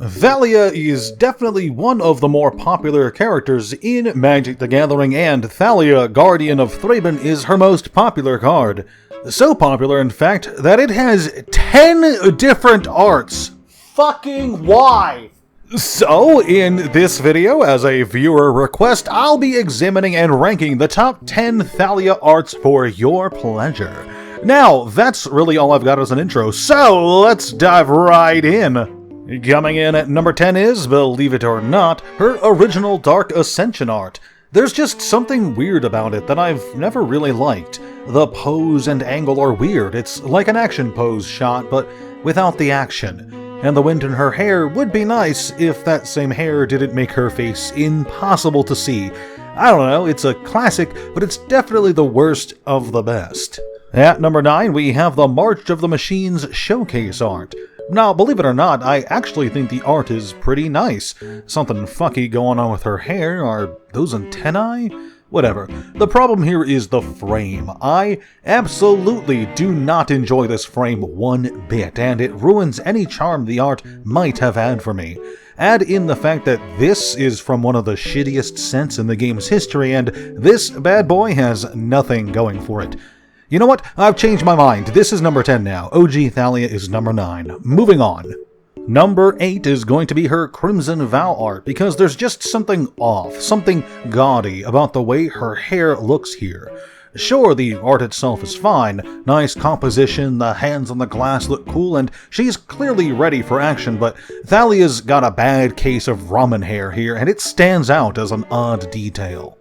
Thalia is definitely one of the more popular characters in Magic the Gathering, and Thalia, Guardian of Thraben, is her most popular card. So popular, in fact, that it has 10 different arts. Fucking why? So, in this video, as a viewer request, I'll be examining and ranking the top 10 Thalia arts for your pleasure. Now, that's really all I've got as an intro, so let's dive right in. Coming in at number 10 is, believe it or not, her original Dark Ascension art. There's just something weird about it that I've never really liked. The pose and angle are weird. It's like an action pose shot, but without the action. And the wind in her hair would be nice if that same hair didn't make her face impossible to see. I don't know, it's a classic, but it's definitely the worst of the best. At number 9, we have the March of the Machines Showcase art. Now, believe it or not, I actually think the art is pretty nice. Something fucky going on with her hair. Are those antennae? Whatever. The problem here is the frame. I absolutely do not enjoy this frame one bit, and it ruins any charm the art might have had for me. Add in the fact that this is from one of the shittiest sets in the game's history, and this bad boy has nothing going for it. You know what? I've changed my mind. This is number 10 now. OG Thalia is number 9. Moving on. Number 8 is going to be her Crimson Vow art, because there's just something off, something gaudy about the way her hair looks here. Sure, the art itself is fine, nice composition, the hands on the glass look cool, and she's clearly ready for action, but Thalia's got a bad case of ramen hair here, and it stands out as an odd detail.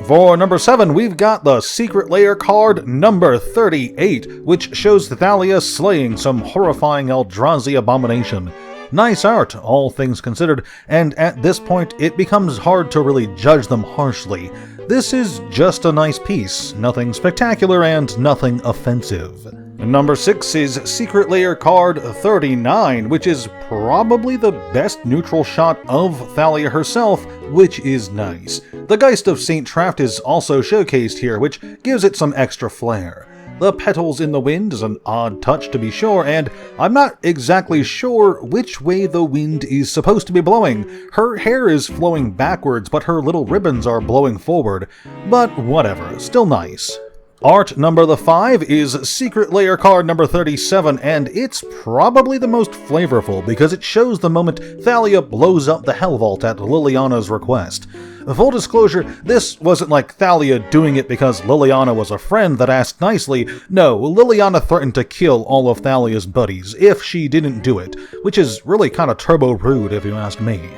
For number 7, we've got the Secret Lair card number 38, which shows Thalia slaying some horrifying Eldrazi abomination. Nice art, all things considered, and at this point it becomes hard to really judge them harshly. This is just a nice piece, nothing spectacular and nothing offensive. Number 6 is Secret Lair card 39, which is probably the best neutral shot of Thalia herself, which is nice. The Geist of St. Traft is also showcased here, which gives it some extra flair. The petals in the wind is an odd touch to be sure, and I'm not exactly sure which way the wind is supposed to be blowing. Her hair is flowing backwards, but her little ribbons are blowing forward. But whatever, still nice. Art number 5 is Secret Lair card number 37, and it's probably the most flavorful because it shows the moment Thalia blows up the Hell Vault at Liliana's request. Full disclosure, this wasn't like Thalia doing it because Liliana was a friend that asked nicely. No, Liliana threatened to kill all of Thalia's buddies if she didn't do it, which is really kinda turbo rude if you ask me.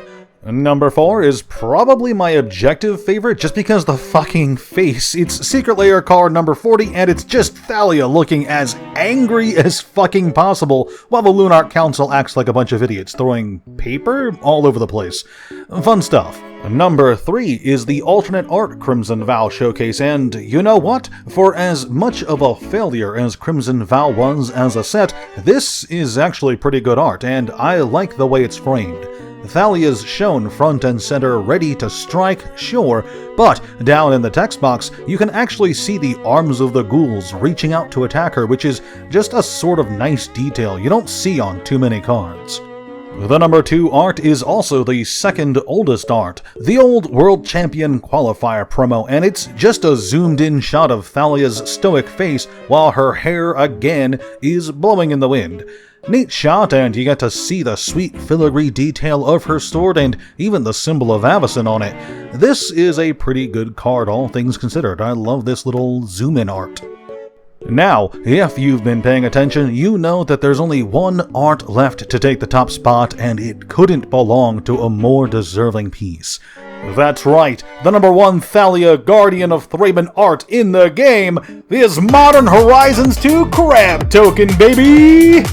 Number 4 is probably my objective favorite just because the fucking face. It's Secret Lair card number 40, and it's just Thalia looking as angry as fucking possible while the Lunar Council acts like a bunch of idiots, throwing paper all over the place. Fun stuff. Number 3 is the alternate art Crimson Vow Showcase, and you know what? For as much of a failure as Crimson Vow was as a set, this is actually pretty good art, and I like the way it's framed. Thalia's shown front and center, ready to strike, sure, but down in the text box, you can actually see the arms of the ghouls reaching out to attack her, which is just a sort of nice detail you don't see on too many cards. The number 2 art is also the second oldest art, the old World Champion Qualifier promo, and it's just a zoomed-in shot of Thalia's stoic face while her hair, again, is blowing in the wind. Neat shot, and you get to see the sweet filigree detail of her sword and even the symbol of Avacyn on it. This is a pretty good card, all things considered. I love this little zoom-in art. Now, if you've been paying attention, you know that there's only one art left to take the top spot, and it couldn't belong to a more deserving piece. That's right, the number 1 Thalia Guardian of Thraben art in the game is Modern Horizons 2 Crab Token, baby!